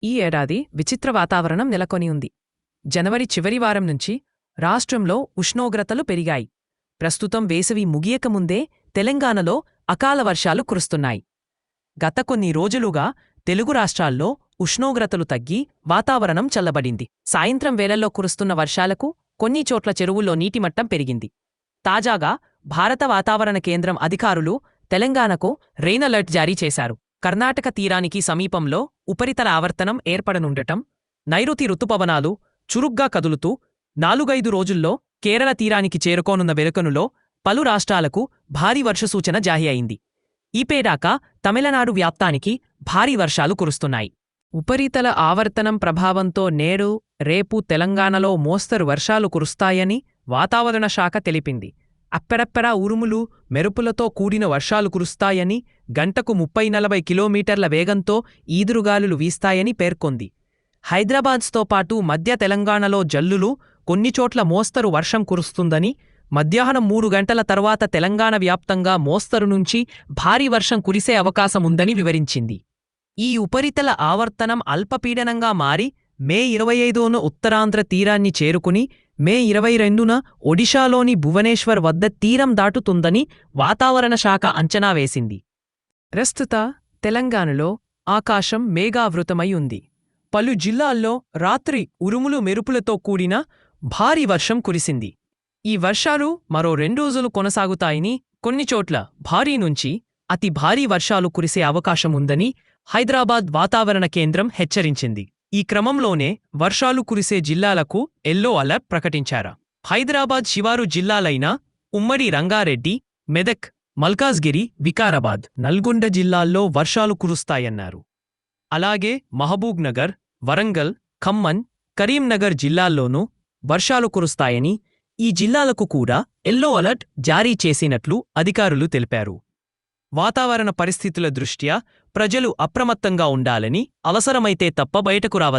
ఈ ఏడాది విచిత్ర వాతావరణం నెలకొని ఉంది. జనవరి చివరి వారం నుంచి రాష్ట్రంలో ఉష్ణోగ్రతలు పెరిగాయి. ప్రస్తుతం వేసవి ముగియకముందే తెలంగాణలో అకాల వర్షాలు కురుస్తున్నాయి. గత కొన్ని రోజులుగా తెలుగు రాష్ట్రాల్లో ఉష్ణోగ్రతలు తగ్గి వాతావరణం చల్లబడింది. సాయంత్రం వేళల్లో కురుస్తున్న వర్షాలకు కొన్ని చోట్ల చెరువుల్లో నీటిమట్టం పెరిగింది. తాజాగా భారత వాతావరణ కేంద్రం అధికారులు తెలంగాణకు రెయిన్ అలర్ట్ జారీ చేశారు. కర్ణాటక తీరానికి సమీపంలో ఉపరితల ఆవర్తనం ఏర్పడనుండటం, నైరుతి రుతుపవనాలు చురుగ్గా కదులుతూ 4-5 రోజుల్లో కేరళ తీరానికి చేరుకోనున్న వెనుకనులో పలు రాష్ట్రాలకు భారీ వర్షసూచన జారీ అయింది. ఈపేడాకా తమిళనాడు వ్యాప్తానికి భారీ వర్షాలు కురుస్తున్నాయి. ఉపరితల ఆవర్తనం ప్రభావంతో నేడు, రేపు తెలంగాణలో మోస్తరు వర్షాలు కురుస్తాయని వాతావరణ శాఖ తెలిపింది. అప్పెరప్పెరా ఉరుములు, మెరుపులతో కూడిన వర్షాలు కురుస్తాయని, గంటకు 30-40 కిలోమీటర్ల వేగంతో ఈదురుగాలులు వీస్తాయని పేర్కొంది. హైదరాబాద్తో పాటు మధ్య తెలంగాణలో జల్లులు, కొన్నిచోట్ల మోస్తరు వర్షం కురుస్తుందని, మధ్యాహ్నం 3 గంటల తర్వాత తెలంగాణ వ్యాప్తంగా మోస్తరు నుంచి భారీ వర్షం కురిసే అవకాశముందని వివరించింది. ఈ ఉపరితల ఆవర్తనం అల్పపీడనంగా మారి మే 25న ఉత్తరాంధ్ర తీరాన్ని చేరుకుని మే 22న ఒడిషాలోని భువనేశ్వర్ వద్ద తీరం దాటుతుందని వాతావరణ శాఖ అంచనా వేసింది. ప్రస్తుత తెలంగాణలో ఆకాశం మేఘావృతమై ఉంది. పలు జిల్లాల్లో రాత్రి ఉరుములు మెరుపులతో కూడిన భారీ వర్షం కురిసింది. ఈ వర్షాలు మరో 2 రోజులు కొనసాగుతాయని, కొన్నిచోట్ల భారీ నుంచి అతి భారీ వర్షాలు కురిసే అవకాశముందని హైదరాబాద్ వాతావరణ కేంద్రం హెచ్చరించింది. ఈ క్రమంలోనే వర్షాలు కురిసే జిల్లాలకు ఎల్లో అలర్ట్ ప్రకటించారు. హైదరాబాద్ శివారు జిల్లాలైన ఉమ్మడి రంగారెడ్డి, మెదక్, మల్కాజ్గిరి, వికారాబాద్, నల్గొండ జిల్లాల్లో వర్షాలు కురుస్తాయన్నారు. అలాగే మహబూబ్ నగర్, వరంగల్, ఖమ్మం, కరీంనగర్ జిల్లాల్లోనూ వర్షాలు కురుస్తాయని, ఈ జిల్లాలకు కూడా ఎల్లో అలర్ట్ జారీ చేసినట్లు అధికారులు తెలిపారు. వాతావరణ పరిస్థితుల దృష్ట్యా ప్రజలు అప్రమత్తంగా ఉండాలని, అవసరమైతే తప్ప బయటకు రావద్దు.